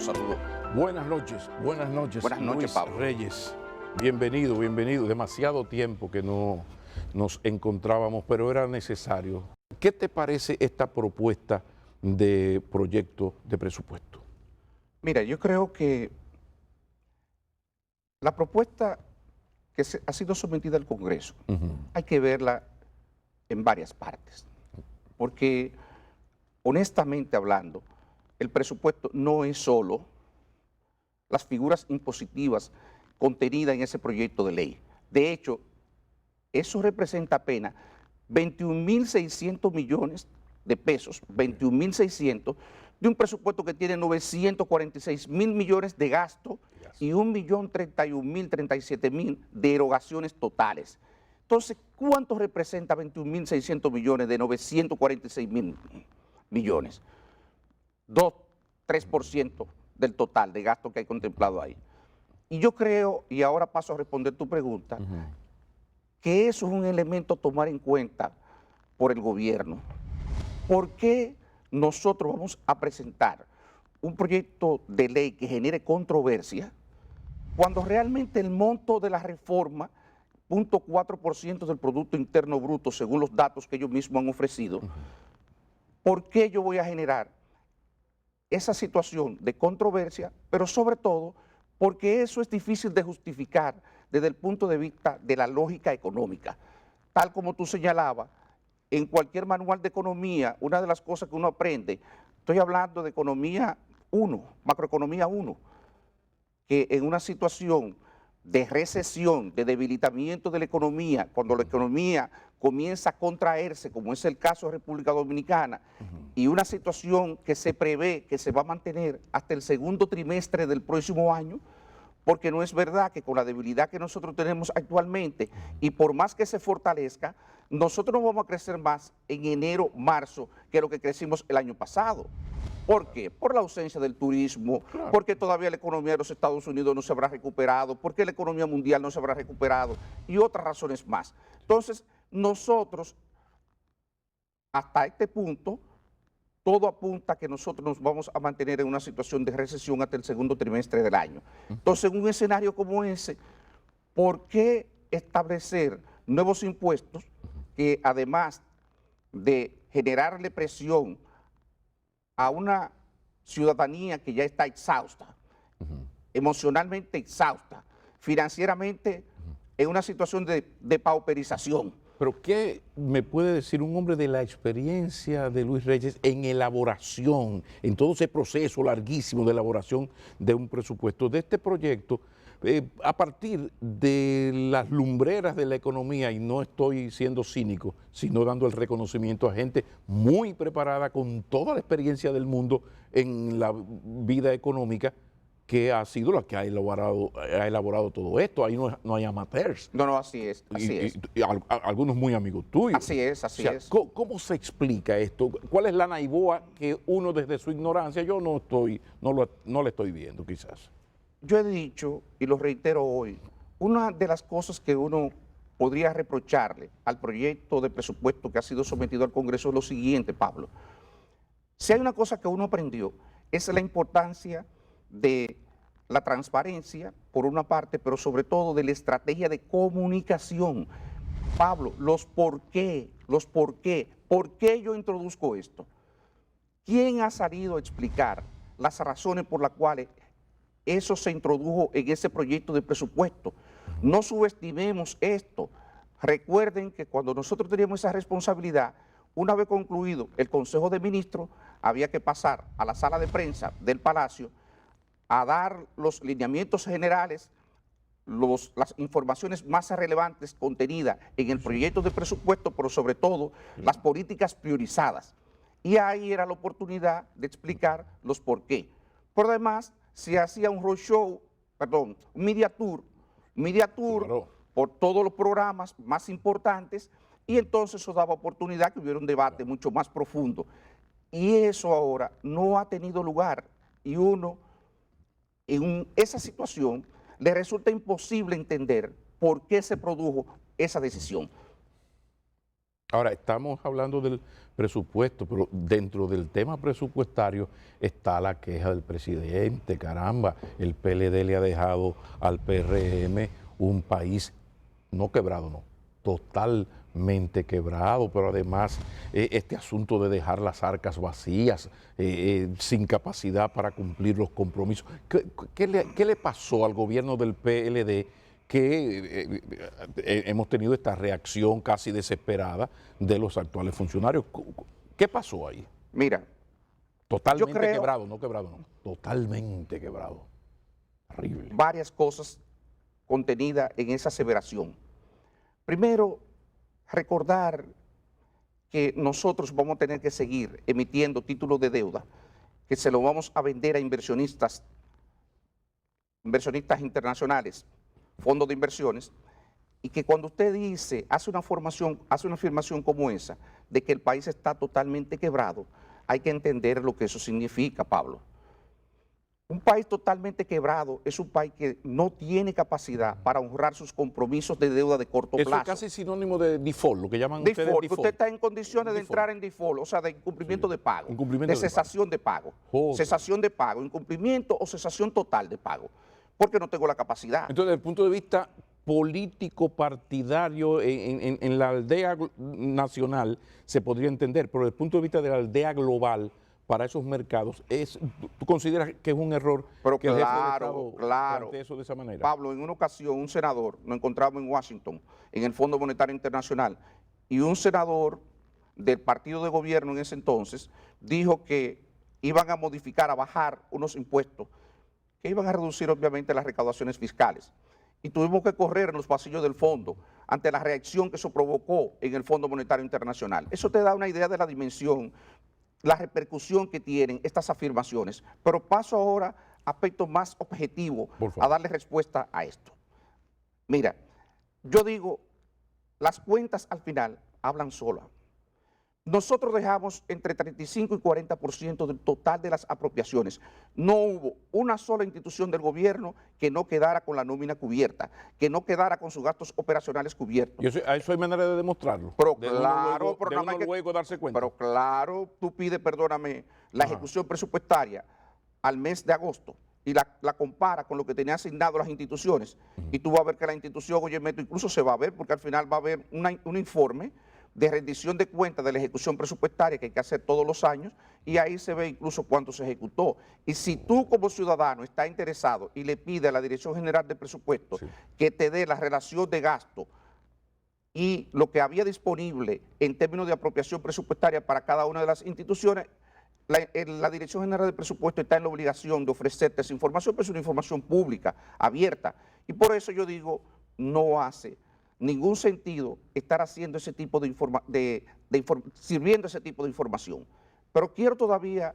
Los saludo. Buenas noches, Buenas noches, Luis Pablo. Reyes. Bienvenido, bienvenido. Demasiado tiempo que no nos encontrábamos, pero era necesario. ¿Qué te parece esta propuesta de proyecto de presupuesto? Mira, yo creo que la propuesta que ha sido sometida al Congreso, hay que verla en varias partes, porque honestamente hablando, el presupuesto no es solo las figuras impositivas contenidas en ese proyecto de ley. De hecho, eso representa apenas 21.600 millones de pesos, 21.600, de un presupuesto que tiene 946.000 millones de gasto y 1.031.037.000 de erogaciones totales. Entonces, ¿cuánto representa 21.600 millones de 946.000 millones? 3% del total de gasto que hay contemplado ahí. Y yo creo, y ahora paso a responder tu pregunta, que eso es un elemento a tomar en cuenta por el gobierno. ¿Por qué nosotros vamos a presentar un proyecto de ley que genere controversia cuando realmente el monto de la reforma, 0.4% del Producto Interno Bruto, según los datos que ellos mismos han ofrecido? ¿Por qué yo voy a generar esa situación de controversia? Pero sobre todo porque eso es difícil de justificar desde el punto de vista de la lógica económica. Tal como tú señalabas, en cualquier manual de economía, una de las cosas que uno aprende, estoy hablando de economía 1, macroeconomía 1, que en una situación de recesión, de debilitamiento de la economía, cuando la economía comienza a contraerse, como es el caso de República Dominicana, y una situación que se prevé que se va a mantener hasta el segundo trimestre del próximo año, porque no es verdad que con la debilidad que nosotros tenemos actualmente, y por más que se fortalezca, nosotros no vamos a crecer más en enero, marzo, que lo que crecimos el año pasado. ¿Por qué? Por la ausencia del turismo, porque todavía la economía de los Estados Unidos no se habrá recuperado, porque la economía mundial no se habrá recuperado, y otras razones más. Entonces, nosotros, hasta este punto, todo apunta a que nosotros nos vamos a mantener en una situación de recesión hasta el segundo trimestre del año. Entonces, en un escenario como ese, ¿por qué establecer nuevos impuestos que, además de generarle presión a una ciudadanía que ya está exhausta, emocionalmente exhausta, financieramente en una situación de pauperización? Pero ¿qué me puede decir un hombre de la experiencia de Luis Reyes en elaboración, en todo ese proceso larguísimo de elaboración de un presupuesto, de este proyecto, a partir de las lumbreras de la economía? Y no estoy siendo cínico, sino dando el reconocimiento a gente muy preparada, con toda la experiencia del mundo en la vida económica, que ha sido la que ha elaborado todo esto. Ahí no hay amateurs. No, así es, así es. Y algunos muy amigos tuyos. Así es, así O sea, es. ¿cómo se explica esto? ¿Cuál es la naiboa que uno desde su ignorancia, yo no le estoy viendo quizás? Yo he dicho, y lo reitero hoy, una de las cosas que uno podría reprocharle al proyecto de presupuesto que ha sido sometido al Congreso es lo siguiente, Pablo. Si hay una cosa que uno aprendió, es la importancia de la transparencia, por una parte, pero sobre todo de la estrategia de comunicación. Pablo, ¿por qué yo introduzco esto? ¿Quién ha salido a explicar las razones por las cuales eso se introdujo en ese proyecto de presupuesto? No subestimemos esto. Recuerden que cuando nosotros teníamos esa responsabilidad, una vez concluido el Consejo de Ministros, había que pasar a la sala de prensa del Palacio a dar los lineamientos generales, las informaciones más relevantes contenidas en el proyecto de presupuesto, pero sobre todo las políticas priorizadas. Y ahí era la oportunidad de explicar los por qué. Por demás, se hacía un roadshow, un media tour claro, por todos los programas más importantes, y entonces eso daba oportunidad que hubiera un debate mucho más profundo. Y eso ahora no ha tenido lugar, y uno en esa situación le resulta imposible entender por qué se produjo esa decisión. Ahora, estamos hablando del presupuesto, pero dentro del tema presupuestario está la queja del presidente. Caramba, el PLD le ha dejado al PRM un país no quebrado, no, totalmente quebrado, pero además este asunto de dejar las arcas vacías, sin capacidad para cumplir los compromisos. ¿Qué le pasó al gobierno del PLD que hemos tenido esta reacción casi desesperada de los actuales funcionarios? ¿Qué pasó ahí? Mira, Totalmente creo quebrado, no quebrado, no, totalmente quebrado. Horrible. varias cosas contenidas en esa aseveración. Primero, recordar que nosotros vamos a tener que seguir emitiendo títulos de deuda, que se lo vamos a vender a inversionistas internacionales, fondos de inversiones, y que cuando usted dice, hace una afirmación como esa, de que el país está totalmente quebrado, hay que entender lo que eso significa, Pablo. Un país totalmente quebrado es un país que no tiene capacidad para honrar sus compromisos de deuda de corto Eso plazo. es casi sinónimo de default, lo que llaman ustedes Default, default. usted está en condiciones de Default. entrar en default, o sea, de incumplimiento Sí. de pago, Incumplimiento de de cesación de pago, Joder. cesación de pago, incumplimiento o cesación total de pago, porque no tengo la capacidad. Entonces, desde el punto de vista político partidario en la aldea nacional se podría entender, pero desde el punto de vista de la aldea global para esos mercados, ¿tú consideras que es un error Pero que el jefe de claro, Estado claro. plantee eso de esa manera? Pablo, en una ocasión un senador, nos encontramos en Washington, en el Fondo Monetario Internacional, y un senador del partido de gobierno en ese entonces dijo que iban a modificar, a bajar unos impuestos, que iban a reducir obviamente las recaudaciones fiscales. Y tuvimos que correr en los pasillos del fondo ante la reacción que eso provocó en el Fondo Monetario Internacional. Eso te da una idea de la dimensión, la repercusión que tienen estas afirmaciones. Pero paso ahora a aspectos más objetivos a darle respuesta a esto. Mira, yo digo, las cuentas al final hablan solas. Nosotros dejamos entre 35 y 40% del total de las apropiaciones. No hubo una sola institución del gobierno que no quedara con la nómina cubierta, que no quedara con sus gastos operacionales cubiertos. Y eso hay manera de demostrarlo. Pero de claro, uno luego, luego darse cuenta. Pero claro, tú pides, perdóname, la ejecución presupuestaria al mes de agosto y la compara con lo que tenía asignado las instituciones, y tú vas a ver que la institución, oye, Meto, incluso se va a ver, porque al final va a haber un informe de rendición de cuentas de la ejecución presupuestaria que hay que hacer todos los años, y ahí se ve incluso cuánto se ejecutó. Y si tú como ciudadano estás interesado y le pides a la Dirección General de Presupuestos que te dé la relación de gasto y lo que había disponible en términos de apropiación presupuestaria para cada una de las instituciones, la Dirección General de Presupuesto está en la obligación de ofrecerte esa información, pero es una información pública, abierta. Y por eso yo digo, no hace ningún sentido estar haciendo ese tipo sirviendo ese tipo de información. Pero quiero todavía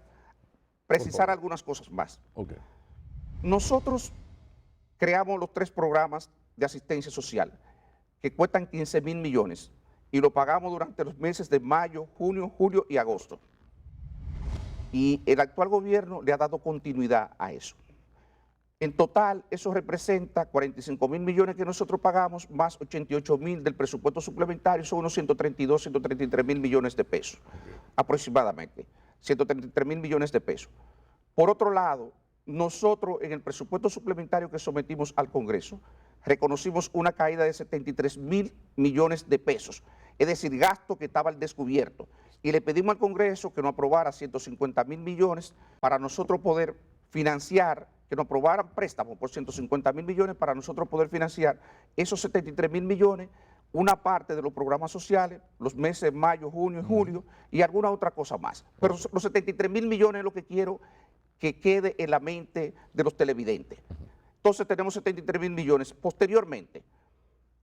precisar algunas cosas más. Okay. Nosotros creamos los 3 programas de asistencia social que cuestan 15,000 millones y lo pagamos durante los meses de mayo, junio, julio y agosto. Y el actual gobierno le ha dado continuidad a eso. En total, eso representa 45,000 millones que nosotros pagamos, más 88,000 del presupuesto suplementario, son unos 132, 133,000 millones de pesos, aproximadamente, 133,000 millones de pesos. Por otro lado, nosotros en el presupuesto suplementario que sometimos al Congreso, reconocimos una caída de 73,000 millones de pesos, es decir, gasto que estaba al descubierto, y le pedimos al Congreso que nos aprobara 150,000 millones para nosotros poder financiar, que nos aprobaran préstamos por 150,000 millones para nosotros poder financiar esos 73,000 millones, una parte de los programas sociales, los meses de mayo, junio y julio, y alguna otra cosa más. Pero los 73,000 millones es lo que quiero que quede en la mente de los televidentes. Entonces tenemos 73,000 millones. Posteriormente,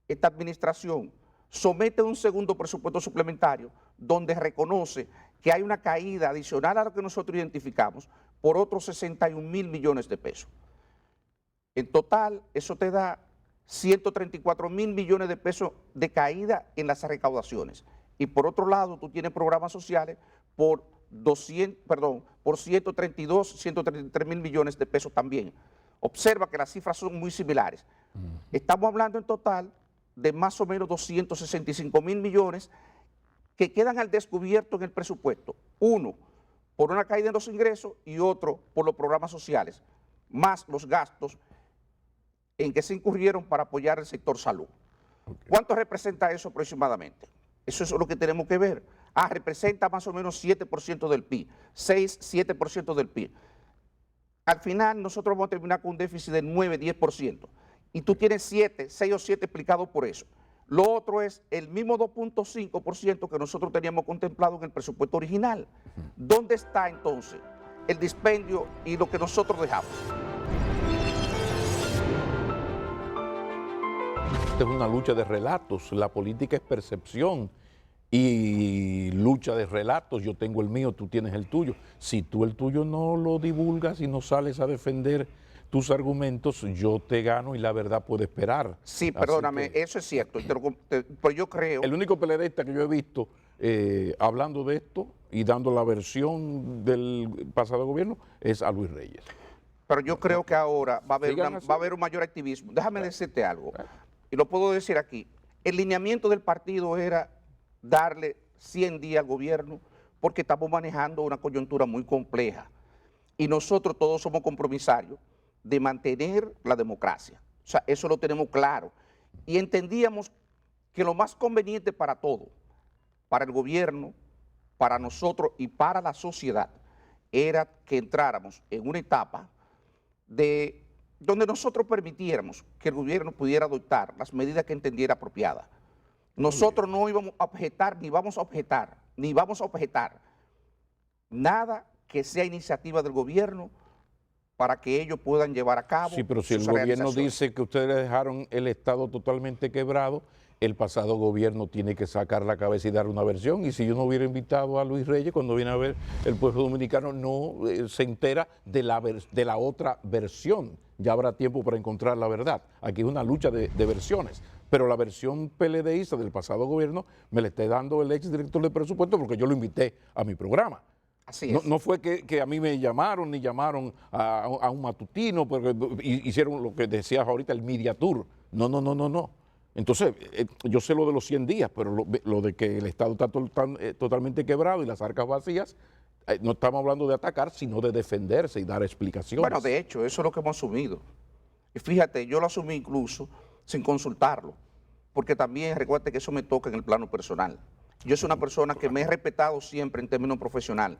esta administración somete un segundo presupuesto suplementario donde reconoce que hay una caída adicional a lo que nosotros identificamos por otros 61,000 millones de pesos. En total, eso te da 134,000 millones de pesos de caída en las recaudaciones. Y por otro lado, tú tienes programas sociales por 132, 133,000 millones de pesos también. Observa que las cifras son muy similares. Estamos hablando en total de más o menos 265,000 millones que quedan al descubierto en el presupuesto. Uno, por una caída en los ingresos y otro por los programas sociales, más los gastos en que se incurrieron para apoyar el sector salud. ¿Cuánto representa eso aproximadamente? Eso es lo que tenemos que ver. Representa más o menos 7% del PIB, 6-7% del PIB. Al final nosotros vamos a terminar con un déficit de 9-10%. Y tú tienes 6 o 7 explicado por eso. Lo otro es el mismo 2.5% que nosotros teníamos contemplado en el presupuesto original. ¿Dónde está entonces el dispendio y lo que nosotros dejamos? Esta es una lucha de relatos, la política es percepción y lucha de relatos, yo tengo el mío, tú tienes el tuyo. Si tú el tuyo no lo divulgas y no sales a defender tus argumentos, yo te gano y la verdad puede esperar. Sí, perdóname, eso es cierto, pero yo creo... El único peledeísta que yo he visto hablando de esto y dando la versión del pasado gobierno es a Luis Reyes. Pero yo creo que ahora va a haber un mayor activismo. Déjame decirte algo, y lo puedo decir aquí. El lineamiento del partido era darle 100 días al gobierno porque estamos manejando una coyuntura muy compleja y nosotros todos somos compromisarios de mantener la democracia. O sea, eso lo tenemos claro. Y entendíamos que lo más conveniente para todo, para el gobierno, para nosotros y para la sociedad, era que entráramos en una etapa donde nosotros permitiéramos que el gobierno pudiera adoptar las medidas que entendiera apropiadas. Nosotros no íbamos a objetar, ni vamos a objetar nada que sea iniciativa del gobierno para que ellos puedan llevar a cabo. Sí, pero si el gobierno dice que ustedes dejaron el Estado totalmente quebrado, el pasado gobierno tiene que sacar la cabeza y dar una versión. Y si yo no hubiera invitado a Luis Reyes, cuando viene a ver el pueblo dominicano, no se entera de la otra versión. Ya habrá tiempo para encontrar la verdad. Aquí es una lucha de versiones. Pero la versión PLDista del pasado gobierno me la está dando el exdirector de presupuesto porque yo lo invité a mi programa. Así es. No fue que a mí me llamaron ni llamaron a un matutino porque hicieron lo que decías ahorita, el media tour. No. Entonces, yo sé lo de los 100 días, pero lo de que el Estado está totalmente quebrado y las arcas vacías, no estamos hablando de atacar, sino de defenderse y dar explicaciones. Bueno, de hecho, eso es lo que hemos asumido. Y fíjate, yo lo asumí incluso sin consultarlo, porque también recuerda que eso me toca en el plano personal. Yo soy una persona que me he respetado siempre en términos profesionales.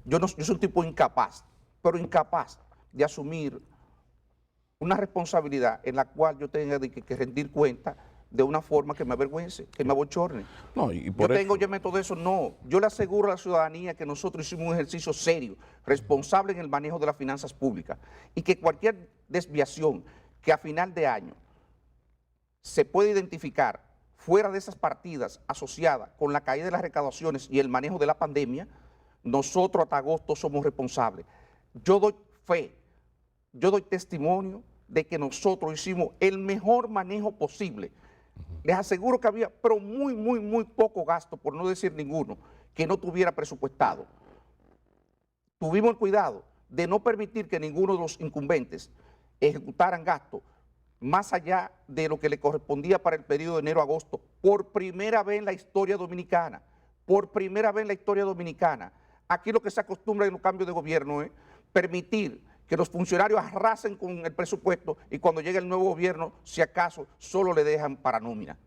Yo soy un tipo incapaz, pero incapaz de asumir una responsabilidad en la cual yo tenga que rendir cuenta de una forma que me avergüence, que me abochorne. No, y por yo meto de eso, no. Yo le aseguro a la ciudadanía que nosotros hicimos un ejercicio serio, responsable en el manejo de las finanzas públicas y que cualquier desviación que a final de año se puede identificar fuera de esas partidas asociadas con la caída de las recaudaciones y el manejo de la pandemia, nosotros hasta agosto somos responsables. Yo doy fe, yo doy testimonio de que nosotros hicimos el mejor manejo posible. Les aseguro que había, pero muy poco gasto, por no decir ninguno, que no tuviera presupuestado. Tuvimos el cuidado de no permitir que ninguno de los incumbentes ejecutaran gastos más allá de lo que le correspondía para el periodo de enero a agosto, por primera vez en la historia dominicana, Aquí lo que se acostumbra en los cambios de gobierno es permitir que los funcionarios arrasen con el presupuesto y cuando llegue el nuevo gobierno, si acaso, solo le dejan para nómina.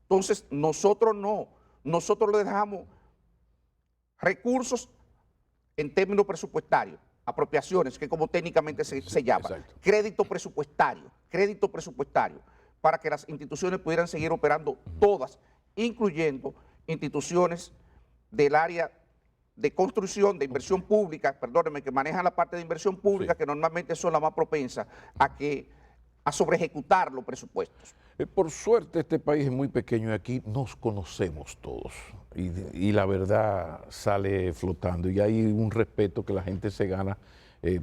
Entonces, nosotros no, nosotros le dejamos recursos en términos presupuestarios, apropiaciones, que como técnicamente se llama, crédito presupuestario, para que las instituciones pudieran seguir operando todas, incluyendo instituciones del área de construcción, de inversión pública, perdónenme, que manejan la parte de inversión pública, que normalmente son las más propensas a sobreejecutar los presupuestos. Por suerte este país es muy pequeño y aquí nos conocemos todos y la verdad sale flotando y hay un respeto que la gente se gana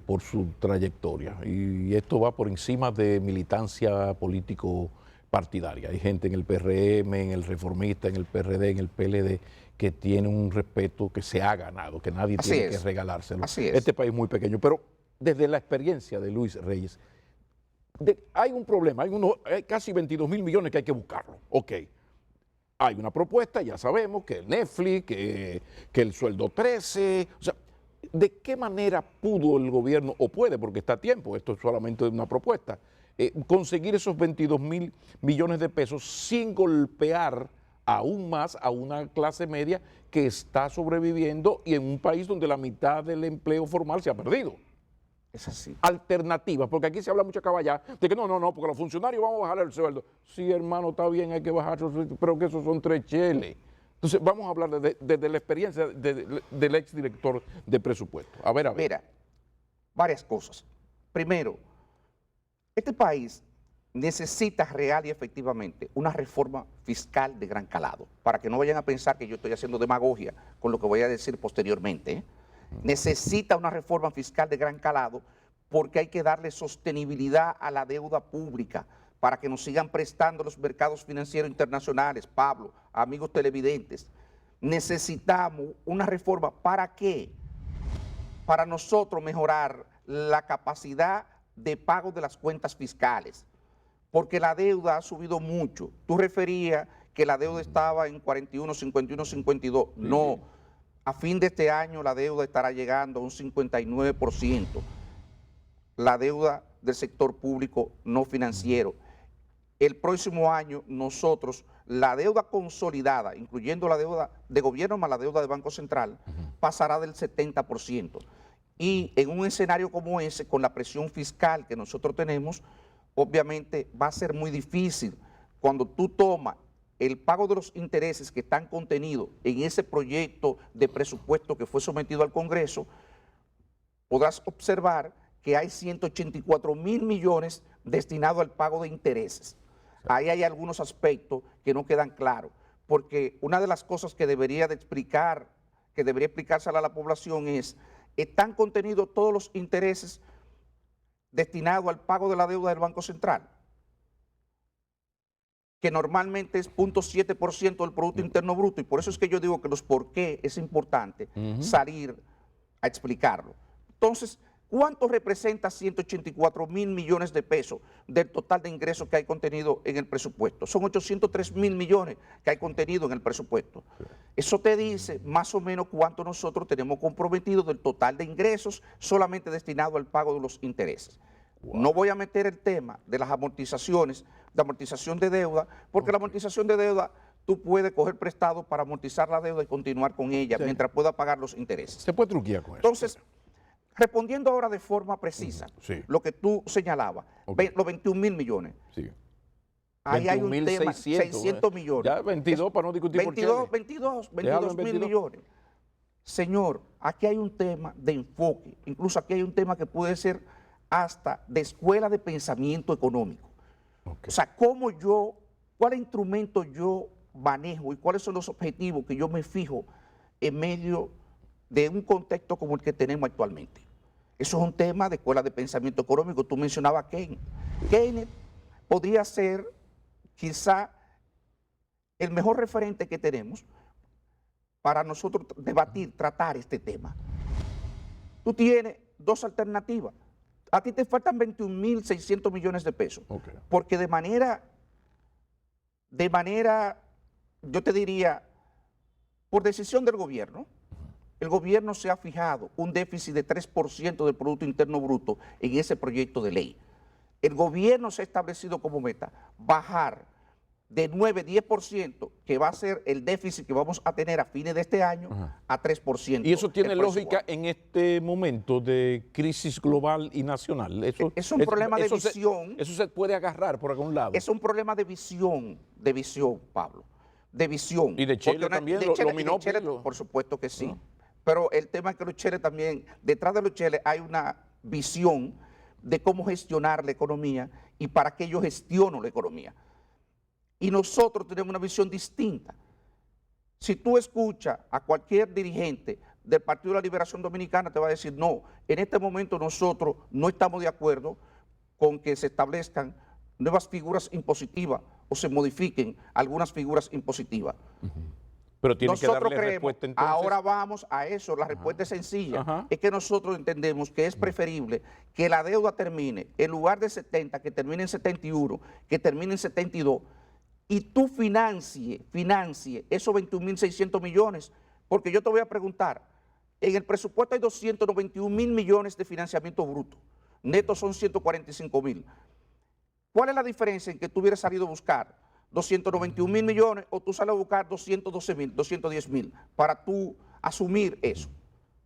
por su trayectoria y esto va por encima de militancia político partidaria. Hay gente en el PRM, en el Reformista, en el PRD, en el PLD que tiene un respeto que se ha ganado, que nadie tiene que regalárselo. Este país es muy pequeño, pero desde la experiencia de Luis Reyes, hay un problema, hay casi 22.000 millones que hay que buscarlo, ok. hay una propuesta, ya sabemos, que el Netflix, que el sueldo 13, o sea, ¿de qué manera pudo el gobierno, o puede, porque está a tiempo, esto es solamente una propuesta, conseguir esos 22.000 millones de pesos sin golpear aún más a una clase media que está sobreviviendo y en un país donde la mitad del empleo formal se ha perdido? Es así. Alternativas, porque aquí se habla mucha caballá de que no, porque los funcionarios vamos a bajar el sueldo. Sí, hermano, está bien, hay que bajar, pero que esos son 3 cheles. Entonces, vamos a hablar desde la experiencia del exdirector de presupuesto. A ver. Mira, varias cosas. Primero, este país necesita real y efectivamente una reforma fiscal de gran calado, para que no vayan a pensar que yo estoy haciendo demagogia con lo que voy a decir posteriormente, ¿eh? Necesita una reforma fiscal de gran calado porque hay que darle sostenibilidad a la deuda pública para que nos sigan prestando los mercados financieros internacionales. Pablo, amigos televidentes, necesitamos una reforma. ¿Para qué? Para nosotros mejorar la capacidad de pago de las cuentas fiscales, porque la deuda ha subido mucho. Tú referías que la deuda estaba en 41, 51, 52. Sí. No, a fin de este año la deuda estará llegando a un 59%. La deuda del sector público no financiero. El próximo año nosotros, la deuda consolidada, incluyendo la deuda de gobierno más la deuda de Banco Central, pasará del 70%. Y en un escenario como ese, con la presión fiscal que nosotros tenemos, obviamente va a ser muy difícil cuando tú tomas el pago de los intereses que están contenidos en ese proyecto de presupuesto que fue sometido al Congreso. Podrás observar que hay 184.000 millones destinados al pago de intereses. Ahí hay algunos aspectos que no quedan claros, porque una de las cosas que debería explicársela a la población es, ¿están contenidos todos los intereses destinados al pago de la deuda del Banco Central? Que normalmente es 0.7% del Producto Interno Bruto, y por eso es que yo digo que los por qué es importante salir a explicarlo. Entonces, ¿cuánto representa 184.000 millones de pesos del total de ingresos que hay contenido en el presupuesto? Son 803.000 millones que hay contenido en el presupuesto. Eso te dice más o menos cuánto nosotros tenemos comprometido del total de ingresos solamente destinado al pago de los intereses. No voy a meter el tema de las amortizaciones, de amortización de deuda, porque la amortización de deuda tú puedes coger prestado para amortizar la deuda y continuar con ella mientras pueda pagar los intereses. Se puede truquear con eso. Entonces, respondiendo ahora de forma precisa, lo que tú señalabas, los 21.000 millones. Sí. Ahí hay un tema, 600 millones. Ya 22 para no discutir 22.000 millones. Señor, aquí hay un tema de enfoque, incluso aquí hay un tema que puede ser hasta de escuela de pensamiento económico. O sea, cuál instrumento yo manejo y cuáles son los objetivos que yo me fijo en medio de un contexto como el que tenemos actualmente. Eso es un tema de escuela de pensamiento económico. Tú mencionabas a Keynes. Keynes podría ser quizá el mejor referente que tenemos para nosotros debatir, tratar este tema. Tú tienes dos alternativas. A ti te faltan 21.600 millones de pesos, porque de manera, yo te diría, por decisión del gobierno, el gobierno se ha fijado un déficit de 3% del Producto Interno Bruto en ese proyecto de ley. El gobierno se ha establecido como meta bajar de 9-10%, que va a ser el déficit que vamos a tener a fines de este año, a 3%. ¿Y eso tiene lógica en este momento de crisis global y nacional? Es un problema de visión. Eso se puede agarrar por algún lado. Es un problema de visión, Pablo, de visión. Y de Chile también, por supuesto que sí. Pero el tema es que los cheles también, detrás de los cheles hay una visión de cómo gestionar la economía y para qué yo gestiono la economía. Y nosotros tenemos una visión distinta. Si tú escuchas a cualquier dirigente del Partido de la Liberación Dominicana, te va a decir, no, en este momento nosotros no estamos de acuerdo con que se establezcan nuevas figuras impositivas o se modifiquen algunas figuras impositivas. Pero tiene nosotros que darle creemos, respuesta entonces. Ahora vamos a eso, la respuesta es sencilla. Es que nosotros entendemos que es preferible que la deuda termine, en lugar de 70, que termine en 71, que termine en 72, y tú financie esos 21.600 millones, porque yo te voy a preguntar, en el presupuesto hay 291.000 millones de financiamiento bruto, netos son 145.000. ¿Cuál es la diferencia en que tú hubieras salido a buscar 291.000 millones o tú sales a buscar 212.000, 210.000 para tú asumir eso?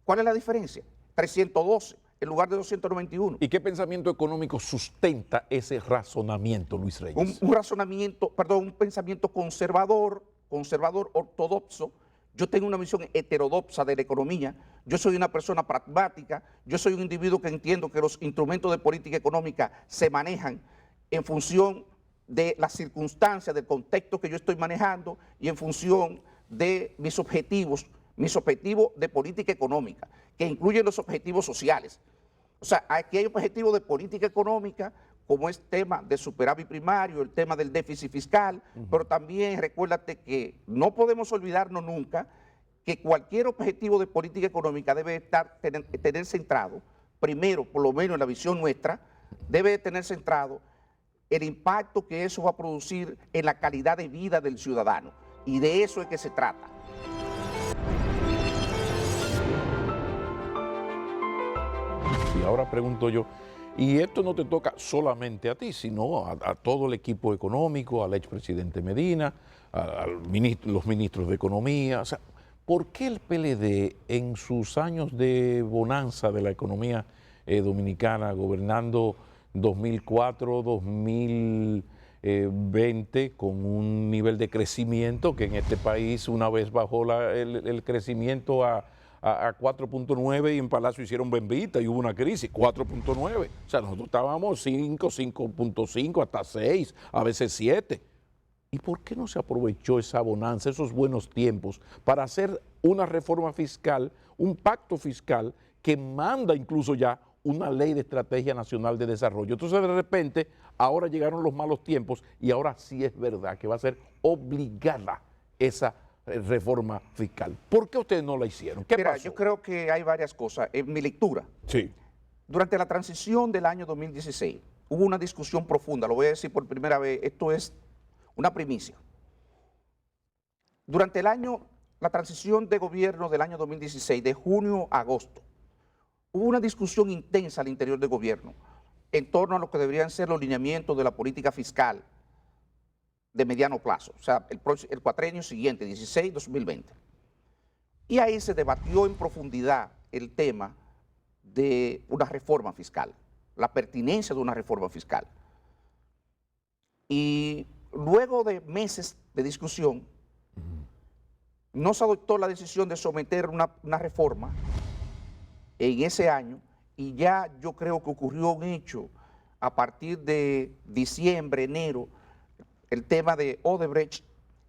¿Cuál es la diferencia? 312 en lugar de 291. ¿Y qué pensamiento económico sustenta ese razonamiento, Luis Reyes? Un pensamiento conservador ortodoxo. Yo tengo una visión heterodoxa de la economía. Yo soy una persona pragmática. Yo soy un individuo que entiendo que los instrumentos de política económica se manejan en función de las circunstancias, del contexto que yo estoy manejando y en función de mis objetivos de política económica, que incluyen los objetivos sociales. O sea, aquí hay objetivos de política económica, como es tema de superávit primario, el tema del déficit fiscal, pero también recuérdate que no podemos olvidarnos nunca que cualquier objetivo de política económica debe tener centrado, primero, por lo menos en la visión nuestra, debe tener centrado el impacto que eso va a producir en la calidad de vida del ciudadano. Y de eso es que se trata. Y ahora pregunto yo, y esto no te toca solamente a ti, sino a todo el equipo económico, al expresidente Medina, los ministros de Economía. O sea, ¿por qué el PLD en sus años de bonanza de la economía dominicana, gobernando 2004, 2020, con un nivel de crecimiento que en este país una vez bajó el crecimiento a 4.9 y en Palacio hicieron bembita y hubo una crisis, 4.9. O sea, nosotros estábamos 5, 5.5, hasta 6, a veces 7. ¿Y por qué no se aprovechó esa bonanza, esos buenos tiempos, para hacer una reforma fiscal, un pacto fiscal que manda incluso ya una ley de estrategia nacional de desarrollo? Entonces, de repente, ahora llegaron los malos tiempos y ahora sí es verdad que va a ser obligada esa reforma fiscal. ¿Por qué ustedes no la hicieron? ¿Qué pasó? Yo creo que hay varias cosas. En mi lectura, Sí. durante la transición del año 2016, hubo una discusión profunda, lo voy a decir por primera vez, esto es una primicia. Durante la transición de gobierno del año 2016, de junio a agosto, hubo una discusión intensa al interior del gobierno en torno a lo que deberían ser los lineamientos de la política fiscal de mediano plazo, o sea, el cuatrienio siguiente, 16-2020. Y ahí se debatió en profundidad el tema de una reforma fiscal, la pertinencia de una reforma fiscal. Y luego de meses de discusión, no se adoptó la decisión de someter una reforma en ese año, y ya yo creo que ocurrió un hecho a partir de diciembre, enero, el tema de Odebrecht,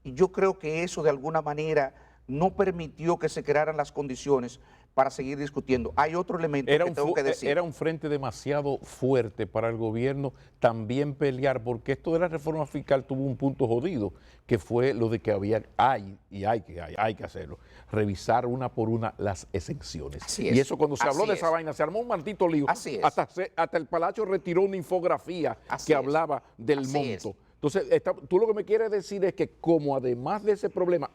y yo creo que eso de alguna manera no permitió que se crearan las condiciones para seguir discutiendo. Hay otro elemento que tengo que decir. Era un frente demasiado fuerte para el gobierno también pelear, porque esto de la reforma fiscal tuvo un punto jodido, que fue lo de que hay que hacerlo, revisar una por una las exenciones. Así es. Y eso cuando se habló de esa vaina, se armó un maldito lío. Así es. Hasta el Palacio retiró una infografía que hablaba del monto. Entonces, tú lo que me quieres decir es que como además de ese problema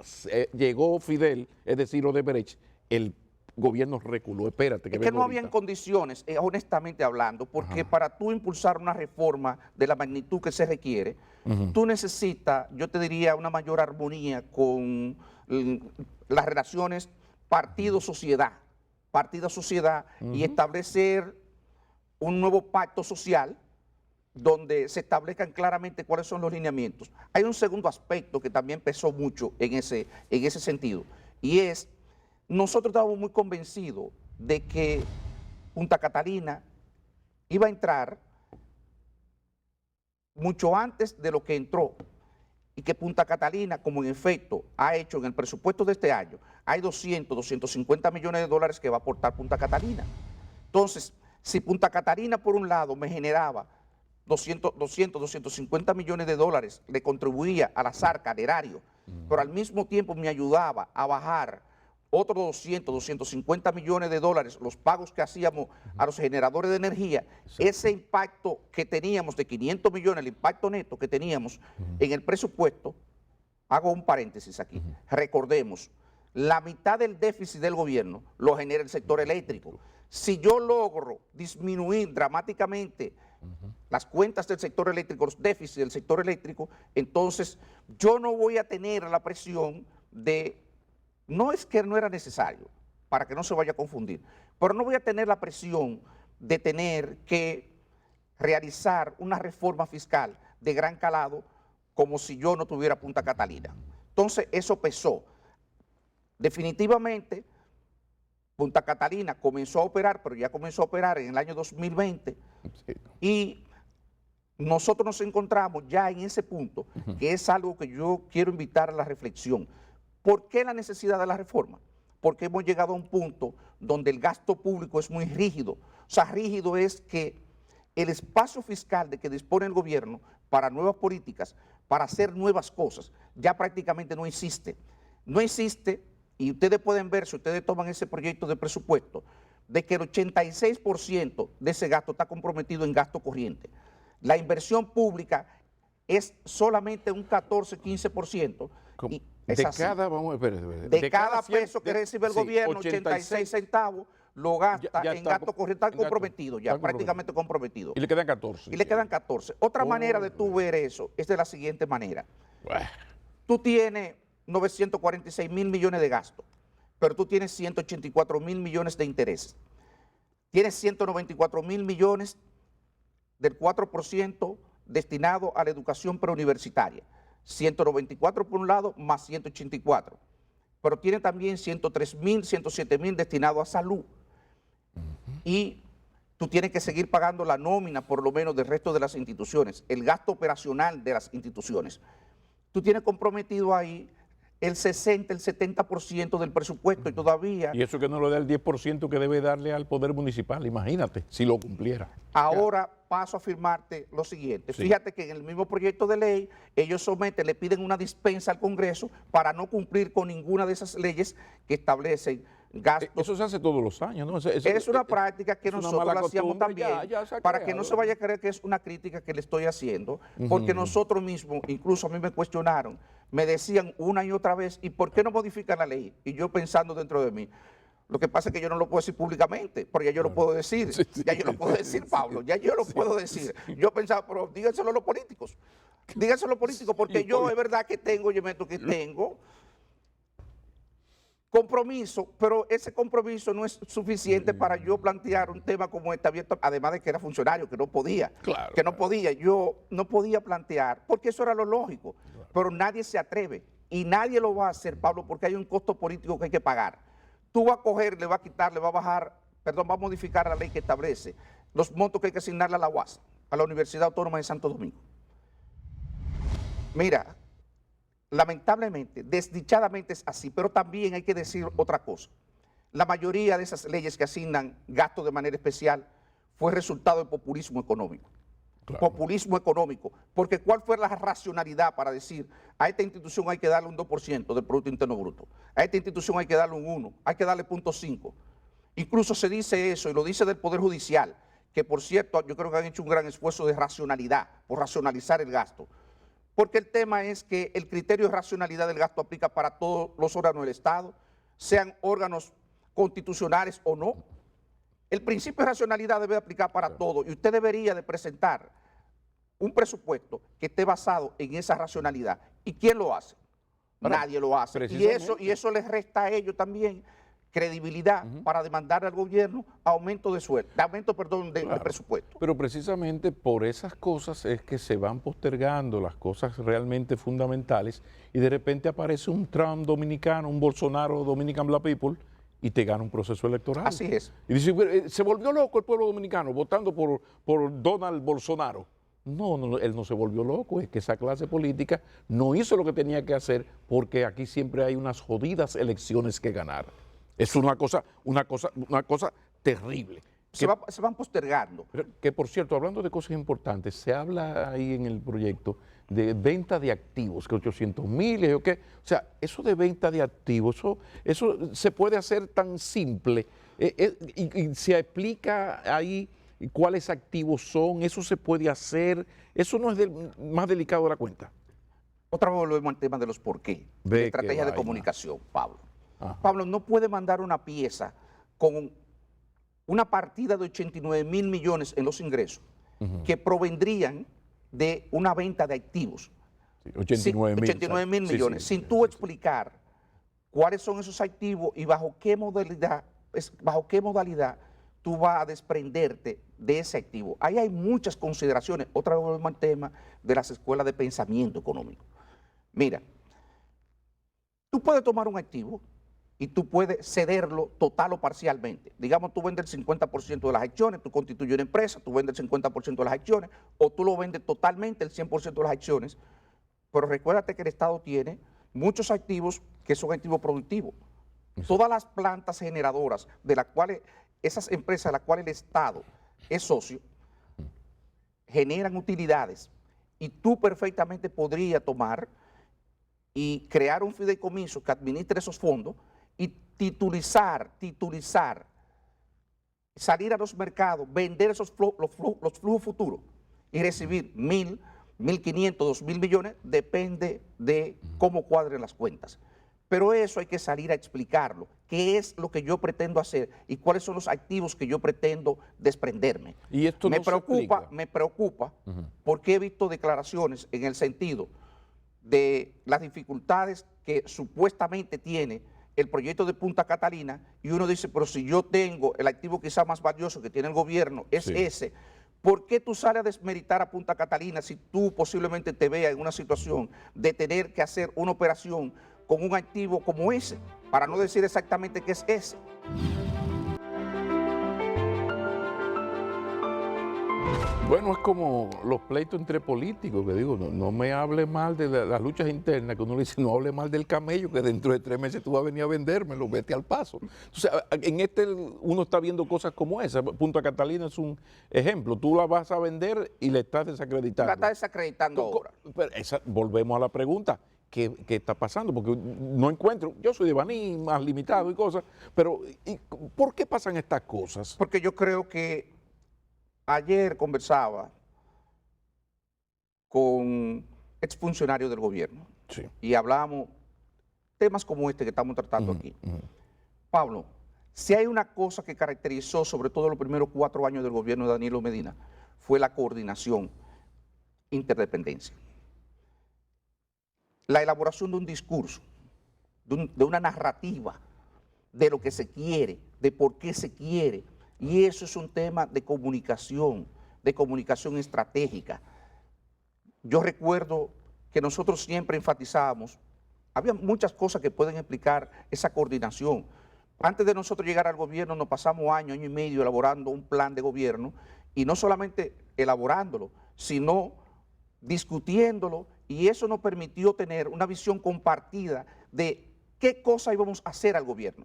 llegó Fidel, es decir, Odebrecht, el gobierno reculó. Espérate. Es que no habían condiciones, honestamente hablando, porque para tú impulsar una reforma de la magnitud que se requiere, tú necesitas, yo te diría, una mayor armonía con las relaciones partido-sociedad, y establecer un nuevo pacto social donde se establezcan claramente cuáles son los lineamientos. Hay un segundo aspecto que también pesó mucho en ese sentido, y es, nosotros estábamos muy convencidos de que Punta Catalina iba a entrar mucho antes de lo que entró, y que Punta Catalina, como en efecto ha hecho en el presupuesto de este año, hay 250 millones de dólares que va a aportar Punta Catalina. Entonces, si Punta Catalina por un lado me generaba 250 millones de dólares, le contribuía a la arca al erario, pero al mismo tiempo me ayudaba a bajar otros 250 millones de dólares, los pagos que hacíamos a los generadores de energía, ese impacto que teníamos de 500 millones, el impacto neto que teníamos en el presupuesto, hago un paréntesis aquí, recordemos, la mitad del déficit del gobierno lo genera el sector eléctrico. Si yo logro disminuir dramáticamente las cuentas del sector eléctrico, los déficits del sector eléctrico, entonces yo no voy a tener la presión de, no es que no era necesario, para que no se vaya a confundir, pero no voy a tener la presión de tener que realizar una reforma fiscal de gran calado como si yo no tuviera Punta Catalina. Entonces eso pesó. Definitivamente, Punta Catalina comenzó a operar, pero ya comenzó a operar en el año 2020, sí. Y nosotros nos encontramos ya en ese punto, que es algo que yo quiero invitar a la reflexión. ¿Por qué la necesidad de la reforma? Porque hemos llegado a un punto donde el gasto público es muy rígido. O sea, rígido es que el espacio fiscal de que dispone el gobierno para nuevas políticas, para hacer nuevas cosas, ya prácticamente no existe. No existe. Y ustedes pueden ver, si ustedes toman ese proyecto de presupuesto, de que el 86% de ese gasto está comprometido en gasto corriente. La inversión pública es solamente un 14-15%. De cada peso que recibe el gobierno, 86 centavos lo gasta en gasto corriente, está comprometido ya, prácticamente comprometido. Y le quedan 14. Y le quedan 14. Otra manera de tú ver eso es de la siguiente manera. Tú tienes 946 mil millones de gastos, pero tú tienes 184 mil millones de intereses. Tienes 194 mil millones del 4% destinado a la educación preuniversitaria. 194 por un lado, más 184. Pero tiene también 103 mil, 107 mil destinados a salud. Y tú tienes que seguir pagando la nómina, por lo menos, del resto de las instituciones, el gasto operacional de las instituciones. Tú tienes comprometido ahí el 60, el 70% del presupuesto y todavía... Y eso que no lo da el 10% que debe darle al Poder Municipal, imagínate, si lo cumpliera. Ahora paso a afirmarte lo siguiente. Sí. Fíjate que en el mismo proyecto de ley, ellos someten, le piden una dispensa al Congreso para no cumplir con ninguna de esas leyes que establecen gastos. Eso se hace todos los años, ¿no? Es una práctica que nosotros la hacíamos también, para que no se vaya a creer que es una crítica que le estoy haciendo, porque nosotros mismos, incluso a mí me cuestionaron, me decían una y otra vez, ¿y por qué no modifican la ley? Y yo pensando dentro de mí, lo que pasa es que yo no lo puedo decir públicamente, pero ya yo lo puedo decir, ya yo lo puedo decir, Pablo, ya yo lo puedo decir. Yo pensaba, pero díganselo a los políticos, porque yo es verdad que tengo, yo meto que tengo compromiso, pero ese compromiso no es suficiente para yo plantear un tema como este abierto, además de que era funcionario, que no podía, yo no podía plantear, porque eso era lo lógico, pero nadie se atreve y nadie lo va a hacer, Pablo, porque hay un costo político que hay que pagar. Tú vas a coger, le vas a quitar, le vas a bajar, va a modificar la ley que establece los montos que hay que asignarle a la UAS, a la Universidad Autónoma de Santo Domingo. Mira, lamentablemente, desdichadamente es así, pero también hay que decir otra cosa. La mayoría de esas leyes que asignan gastos de manera especial fue resultado de populismo económico. Populismo económico, porque ¿cuál fue la racionalidad para decir a esta institución hay que darle un 2% del Producto Interno Bruto, a esta institución hay que darle un 1, hay que darle 0.5? Incluso se dice eso, y lo dice del Poder Judicial, que por cierto yo creo que han hecho un gran esfuerzo de racionalidad, por racionalizar el gasto, porque el tema es que el criterio de racionalidad del gasto aplica para todos los órganos del Estado, sean órganos constitucionales o no. El principio de racionalidad debe aplicar para todo y usted debería de presentar un presupuesto que esté basado en esa racionalidad. ¿Y quién lo hace? Nadie lo hace. Y eso les resta a ellos también credibilidad para demandar al gobierno aumento de sueldo, de presupuesto. Pero precisamente por esas cosas es que se van postergando las cosas realmente fundamentales y de repente aparece un Trump dominicano, un Bolsonaro, Dominican Black People, y te gana un proceso electoral. Así es. Y dice, se volvió loco el pueblo dominicano votando por Donald Bolsonaro. No, él no se volvió loco, es que esa clase política no hizo lo que tenía que hacer porque aquí siempre hay unas jodidas elecciones que ganar. Es una cosa terrible. Se van postergando. Que por cierto, hablando de cosas importantes, se habla ahí en el proyecto de venta de activos, que 800.000, o qué. O sea, eso de venta de activos, eso se puede hacer tan simple y se explica ahí cuáles activos son, eso se puede hacer, eso no es más delicado de la cuenta. Otra vez volvemos al tema de los por qué, Ve de qué estrategia de vaina. comunicación, Pablo. Ajá. Pablo no puede mandar una pieza con una partida de 89.000 millones en los ingresos que provendrían de una venta de activos. Sí, 89.000. 89.000 Sí, millones, sí, sin tú explicar cuáles son esos activos y bajo qué modalidad tú vas a desprenderte de ese activo. Ahí hay muchas consideraciones. Otra vez volvemos al tema de las escuelas de pensamiento económico. Mira, tú puedes tomar un activo y tú puedes cederlo total o parcialmente. Digamos, tú vendes el 50% de las acciones, tú constituyes una empresa, tú vendes el 50% de las acciones, o tú lo vendes totalmente, el 100% de las acciones, pero recuérdate que el Estado tiene muchos activos que son activos productivos. Todas las plantas generadoras de las cuales, esas empresas de las cuales el Estado es socio, generan utilidades y tú perfectamente podrías tomar y crear un fideicomiso que administre esos fondos y titulizar, salir a los mercados, vender los flujos futuros y recibir 1.000, 1.500, 2.000 millones, depende de cómo cuadren las cuentas. Pero eso hay que salir a explicarlo, qué es lo que yo pretendo hacer y cuáles son los activos que yo pretendo desprenderme. Y esto no se explica. Me preocupa porque he visto declaraciones en el sentido de las dificultades que supuestamente tiene el proyecto de Punta Catalina y uno dice, pero si yo tengo el activo quizá más valioso que tiene el gobierno, es ese, ¿por qué tú sales a desmeritar a Punta Catalina si tú posiblemente te veas en una situación de tener que hacer una operación con un activo como ese, para no decir exactamente qué es ese? Bueno, es como los pleitos entre políticos, que digo, no me hable mal de las luchas internas, que uno le dice, no hable mal del camello, que dentro de 3 meses tú vas a venir a vendérmelo, vete al paso. Entonces, uno está viendo cosas como esa. Punta Catalina es un ejemplo. Tú la vas a vender y le estás desacreditando. La está desacreditando ahora. Pero volvemos a la pregunta. ¿Qué está pasando? Porque no encuentro, yo soy de Baní, más limitado y cosas, pero ¿por qué pasan estas cosas? Porque yo creo que ayer conversaba con exfuncionarios del gobierno y hablábamos temas como este que estamos tratando aquí. Pablo, si hay una cosa que caracterizó sobre todo los primeros 4 años del gobierno de Danilo Medina, fue la coordinación, interdependencia. La elaboración de un discurso, de una narrativa, de lo que se quiere, de por qué se quiere. Y eso es un tema de comunicación estratégica. Yo recuerdo que nosotros siempre enfatizábamos, había muchas cosas que pueden explicar esa coordinación. Antes de nosotros llegar al gobierno nos pasamos año y medio elaborando un plan de gobierno y no solamente elaborándolo, sino discutiéndolo, y eso nos permitió tener una visión compartida de qué cosa íbamos a hacer al gobierno.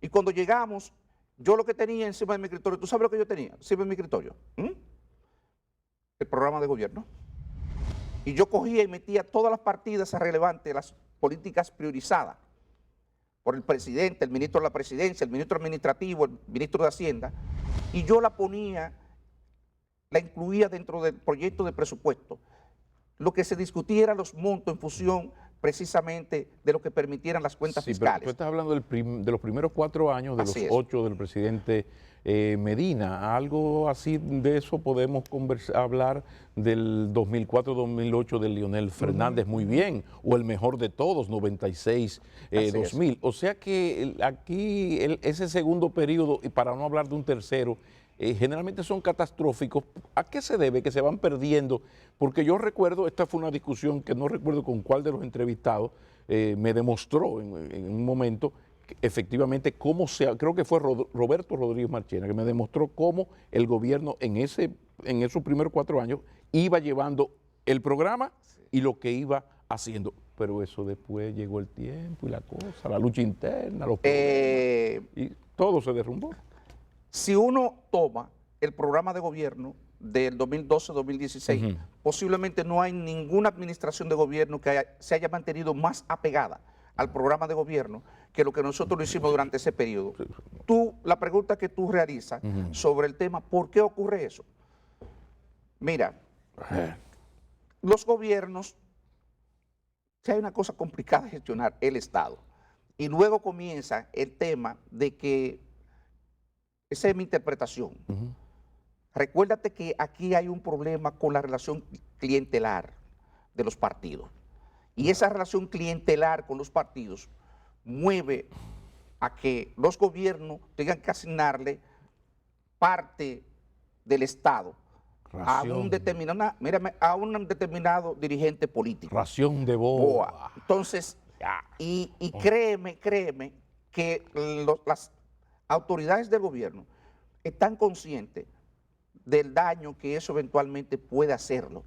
Y cuando llegamos, yo lo que tenía encima de mi escritorio, ¿tú sabes lo que yo tenía encima de mi escritorio? El programa de gobierno. Y yo cogía y metía todas las partidas relevantes, las políticas priorizadas por el presidente, el ministro de la presidencia, el ministro administrativo, el ministro de Hacienda, y yo la incluía dentro del proyecto de presupuesto. Lo que se discutía era los montos en función precisamente de lo que permitieran las cuentas fiscales. Pero tú estás hablando de los primeros 4 años, de Así los es. 8 del presidente Medina. Algo así de eso podemos hablar del 2004-2008 de Leonel Fernández, muy bien, o el mejor de todos, 96-2000. O sea que aquí ese segundo periodo, y para no hablar de un tercero, generalmente son catastróficos. ¿A qué se debe que se van perdiendo? Porque yo recuerdo, esta fue una discusión que no recuerdo con cuál de los entrevistados me demostró en un momento efectivamente cómo creo que fue Roberto Rodríguez Marchena, que me demostró cómo el gobierno en esos primeros 4 años iba llevando el programa y lo que iba haciendo. Pero eso después llegó el tiempo y la cosa, la lucha interna, los problemas, y todo se derrumbó. Si uno toma el programa de gobierno del 2012-2016, posiblemente no hay ninguna administración de gobierno que se haya mantenido más apegada al programa de gobierno que lo que nosotros lo hicimos durante ese periodo. La pregunta que tú realizas sobre el tema, ¿por qué ocurre eso? Mira, los gobiernos, si hay una cosa complicada de gestionar, el Estado. Y luego comienza el tema de que, esa es mi interpretación, recuérdate que aquí hay un problema con la relación clientelar de los partidos. Y esa relación clientelar con los partidos mueve a que los gobiernos tengan que asignarle parte del Estado a un determinado dirigente político. Ración de boa. Entonces, y créeme que las autoridades del gobierno están conscientes del daño que eso eventualmente puede hacerlo.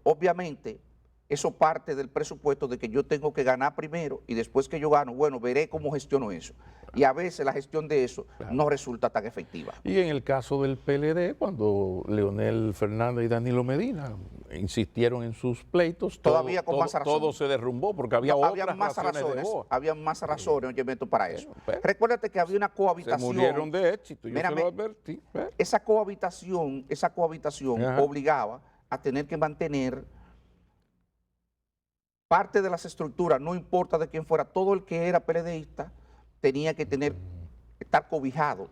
Obviamente, eso parte del presupuesto de que yo tengo que ganar primero y después que yo gano, bueno, veré cómo gestiono eso. Y a veces la gestión de eso no resulta tan efectiva. Y en el caso del PLD, cuando Leonel Fernández y Danilo Medina insistieron en sus pleitos, todavía con más razón. Todo se derrumbó porque había otras razones de boa. Había más razones, oye, Beto, para eso. Recuérdate que había una cohabitación. Se murieron de éxito, yo se lo advertí. Esa cohabitación obligaba a tener que mantener parte de las estructuras, no importa de quién fuera, todo el que era PLDista tenía que estar cobijado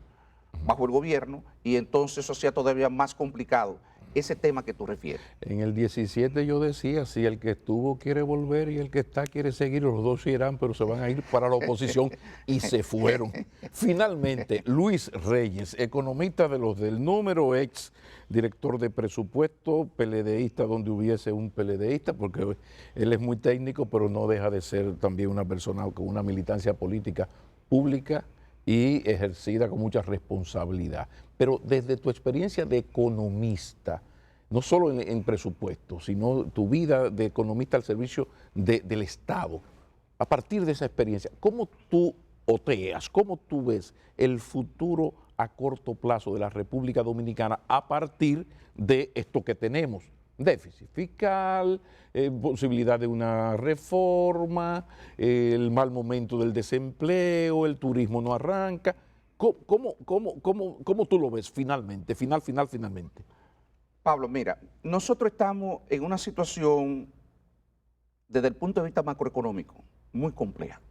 bajo el gobierno, y entonces eso hacía todavía más complicado ese tema que tú refieres. En el 17 yo decía, si el que estuvo quiere volver y el que está quiere seguir, los dos se irán, pero se van a ir para la oposición, y se fueron. Finalmente, Luis Reyes, economista de los del número, ex director de presupuesto, PLDista donde hubiese un PLDista, porque él es muy técnico, pero no deja de ser también una persona con una militancia política pública y ejercida con mucha responsabilidad. Pero desde tu experiencia de economista, no solo en presupuesto, sino tu vida de economista al servicio del Estado, a partir de esa experiencia, ¿cómo tú oteas, cómo tú ves el futuro a corto plazo de la República Dominicana a partir de esto que tenemos? Déficit fiscal, posibilidad de una reforma, el mal momento del desempleo, el turismo no arranca. ¿Cómo tú lo ves finalmente, finalmente? Pablo, mira, nosotros estamos en una situación desde el punto de vista macroeconómico muy compleja.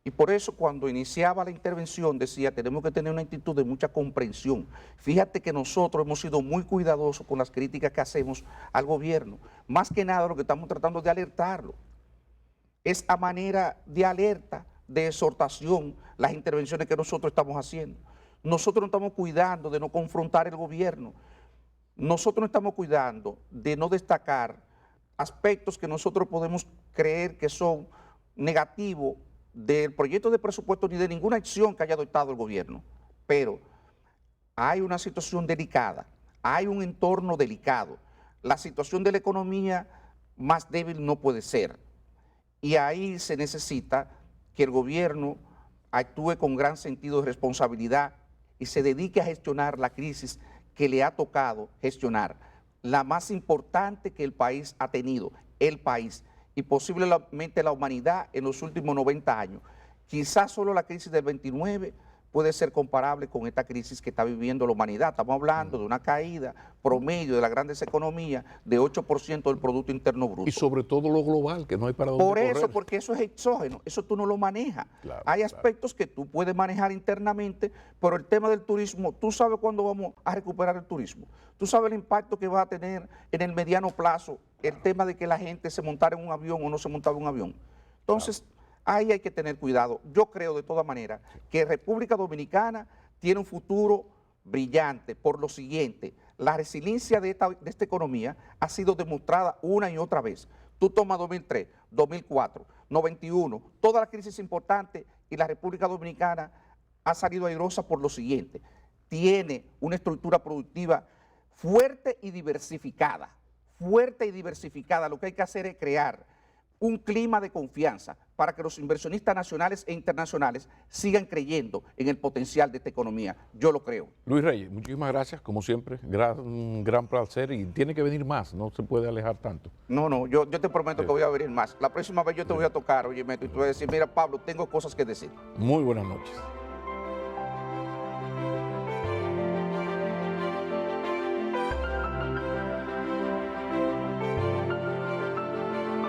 Y por eso cuando iniciaba la intervención decía, tenemos que tener una actitud de mucha comprensión. Fíjate que nosotros hemos sido muy cuidadosos con las críticas que hacemos al gobierno. Más que nada lo que estamos tratando de alertarlo. Es a manera de alerta, de exhortación, las intervenciones que nosotros estamos haciendo. Nosotros no estamos cuidando de no confrontar el gobierno. Nosotros no estamos cuidando de no destacar aspectos que nosotros podemos creer que son negativos del proyecto de presupuesto ni de ninguna acción que haya adoptado el gobierno. Pero hay una situación delicada, hay un entorno delicado. La situación de la economía más débil no puede ser. Y ahí se necesita que el gobierno actúe con gran sentido de responsabilidad y se dedique a gestionar la crisis que le ha tocado gestionar, la más importante que el país ha tenido, y posiblemente la humanidad en los últimos 90 años. Quizás solo la crisis del 29 puede ser comparable con esta crisis que está viviendo la humanidad. Estamos hablando de una caída promedio de las grandes economías de 8% del Producto Interno Bruto. Y sobre todo lo global, que no hay para dónde correr. Por eso, porque eso es exógeno, eso tú no lo manejas. Claro, hay aspectos que tú puedes manejar internamente, pero el tema del turismo, tú sabes cuándo vamos a recuperar el turismo. Tú sabes el impacto que va a tener en el mediano plazo el tema de que la gente se montara en un avión o no se montara en un avión. Entonces, ahí hay que tener cuidado. Yo creo de todas maneras que República Dominicana tiene un futuro brillante por lo siguiente. La resiliencia de esta economía ha sido demostrada una y otra vez. Tú tomas 2003, 2004, 91, toda la crisis importante y la República Dominicana ha salido airosa por lo siguiente. Tiene una estructura productiva fuerte y diversificada. Lo que hay que hacer es crear un clima de confianza para que los inversionistas nacionales e internacionales sigan creyendo en el potencial de esta economía. Yo lo creo. Luis Reyes, muchísimas gracias, como siempre, un gran placer y tiene que venir más, no se puede alejar tanto. No, yo te prometo que voy a venir más. La próxima vez yo te voy a tocar, oye, Meto, y tú vas a decir, mira, Pablo, tengo cosas que decir. Muy buenas noches.